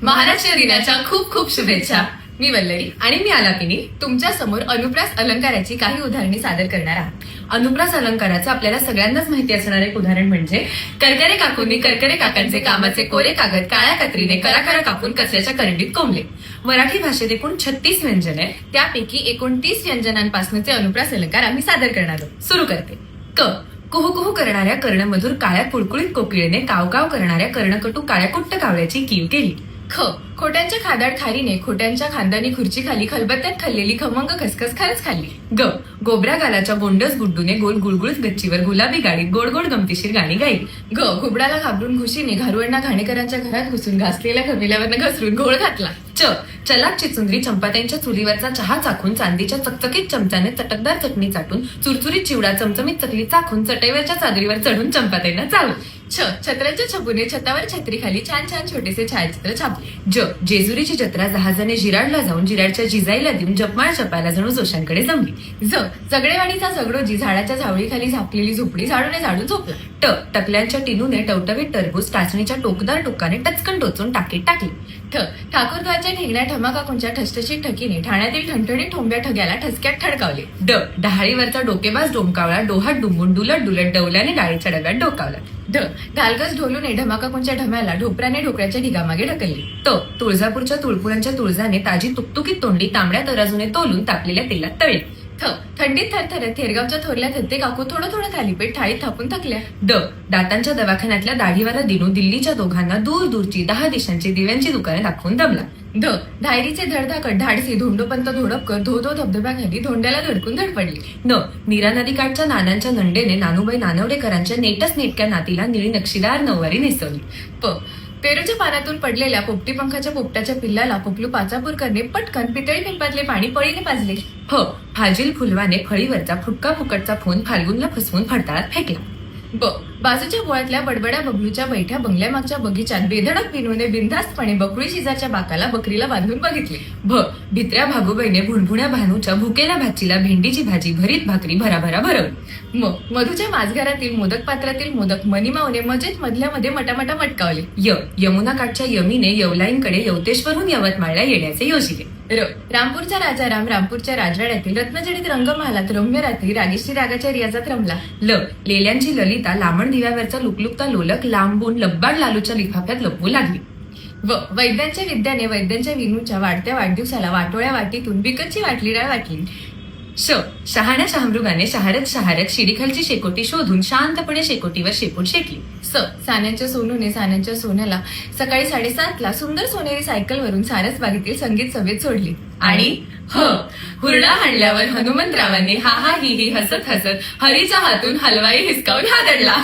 महाराष्ट्र दिनाच्या खूप खूप शुभेच्छा. मी वल्लरी आणि मी आलापिनी तुमच्या समोर अनुप्रास अलंकाराची काही उदाहरणे सादर करणार आहात. अनुप्रास अलंकाराचं आपल्याला सगळ्यांनाच माहिती असणारं एक उदाहरण म्हणजे करकरे काकूंनी करकरे काकांचे कामाचे कोरे कागद काळ्या कत्रीने कराकरा कापून कचऱ्याच्या करंडीत कोंबले. मराठी भाषेत एकूण 36 व्यंजने आहेत. त्यापैकी 29 व्यंजनांपासूनचे अनुप्रास अलंकार आम्ही सादर करणार आहोत. सुरू करते. क कुहू कुहू करणाऱ्या कर्णमधुर काळ्या कुळकुळीत कोकिळेने काव काव करणाऱ्या कर्णकटू काळ्या कुट्ट कावळ्याची कीव केली. ख खोट्यांच्या खादाड खारीने खोट्यांच्या खांदानी खुर्ची खाली खलबत्त्यात खाल्लेली खमंग खसखस खरंच खाल्ली. ग गोबऱ्या गालाच्या गोंडस गुड्डूने गोल गुळगुळीत गच्चीवर गुलाबी गाडीत गोड गोड गमतीशीर गाणी गायली. ग घुबडाला घाबरून घुशीने घारुअण्णा घाणेकरांच्या घरात घुसून घासलेल्या खमिल्यावरनं घसरून घोळ घातला. च चलाक चिचुंद्री चंपात्यांच्या चुलीवरचा चहा चाखून चांदीच्या चकचकीत चमच्याने चटकदार चटणी चाटून चुरचुरीत चिवडा चमचमीत चकली चाखून चटईवरच्या चादरीवर चढून चंपात्यांना चालू. छ छत्रांच्या छपूने छतावर छत्री खाली छान छान छोटेसे छायाचित्र छापले. ज जेजुरीची जत्रा जहाजाने जिराडला जाऊन जिराडच्या जिजाईला देऊन जपमाळ जपायला जणू जोशांकडे जमली. ज जगडेवाडीचा जगडोजी झाडाच्या झावळीखाली झापलेली झोपडी झाडूने झाडून झोपला. ट टकल्यांच्या टिनूने टवटवीत टरबूज टाचणीच्या टोकदार टोकाने टचकन टोचून टाकीत टाकली. ठ ठाकूरद्वारच्या ठेंगण्या ठमाकाकूंच्या ठसठशीत ठकीने ठाण्यातील ठणठणीत ठोंब्या ठग्याला ठसक्यात ठडकावले. ड डहाळीवरचा डोकेबाज डोमकावळा डोहात डुंबून डुलट डुलट डवल्याने डाळीच्या डब्यात डोकावला. ढ ढालगज ढोलूने ढमाकाकूंच्या ढम्याला ढोपराने ढोकळ्याच्या ढिगामागे ढकलली. त तुळजापूरच्या तुळपुरांच्या तुळजाने ताजी तुकतुकीत तोंडी तांबड्या तराजूने तोलून तापलेल्या तेलात तळली. थ थंडीत थरथरत थेरगावच्या थोरल्या थत्ते काकू थोडं थोडं थालीपीठ थाळीत थापून थकल्या. ड दातांच्या दवाखान्यातल्या दाढीवाला दिनू दिल्लीच्या दोघांना दूर दूरची 10 दिशांची दिव्यांची दुकाने दाखवून दमला. ध धायरीचे धडधाकट धाडसी धोंडोपंत धोडपकर धो धो धबधब्याखाली धोंड्याला धडकून धडपडली. न नीरा नदीकाठच्या नानांच्या नंडेने नानूबाई नानवडेकरांच्या नेटच नेटक्या नातीला निळी नक्षीदार नऊवारी नेसवली. प पेरूच्या पानातून पडलेल्या पोपटी पंखाच्या पोपटाच्या पिल्लाला पोपलू पाचापूरकरने पटकन पितळी पिंपातले पाणी पळीने पाजले. फ फाजील फुलवाने फळीवरचा फुटका फुकटचा फोन फाल्गुनला फसवून फडताळात फेकला. ब बाजूच्या बोळातल्या बडबड्या बबलूच्या बैठ्या बंगल्यामागच्या बगीच्यात बेधडक विनूने बिनधास्तपणे बकुळी शेजारच्या बाकाला बकरीला बांधून बघितले. भ भित्र्या भागूबाईने भुणभुण्या भानूच्या भुकेल्या भाचीला भेंडीची भाजी भरीत भाकरी भराभरा भरवली. म मधूच्या माझघरातील मोदक पात्रातील मोदक मनीमाऊने मजेत मधल्या मध्ये मटामटा मटकावले. य यमुना काठच्या यमीने यवलाईंकडे यवतेश्वरून यवतमाळला येण्याचे योजिले. र रामपूरचा राजाराम रामपूरच्या राजवाड्यातील रत्नजडित रंगमहालात रम्य रात्री रागेश्री रागाच्या रियाजात रमला. ल लेल्यांची ललिता लांबण दिव्यावरचा लुकलुकता लोलक लांबून लब्बाड लालूच्या लिफाफ्यात लपवू लागली. व वैद्यांच्या विद्याने वैद्यांच्या विनूच्या वाढत्या वाढदिवसाला वाटोळ्या वाटीतून बिकटची वाटली डाळ वाटली. श शहाण्या शहामृगाने शहारत शिडीखालची शेकोटी शोधून शांतपणे शेकोटीवर शेपूट शेकली. स सान्यांच्या सोनूने सान्यांच्या सोन्याला सकाळी 7:30ला सुंदर सोनेरी सायकलवरून सारस बागेतील संगीत सभेत सोडली. आणि ह हुरडा हाणल्यावर हनुमंतरावांनी हा हा ही हसत हसत हरीच्या हातून हलवाई हिसकावून हादरला.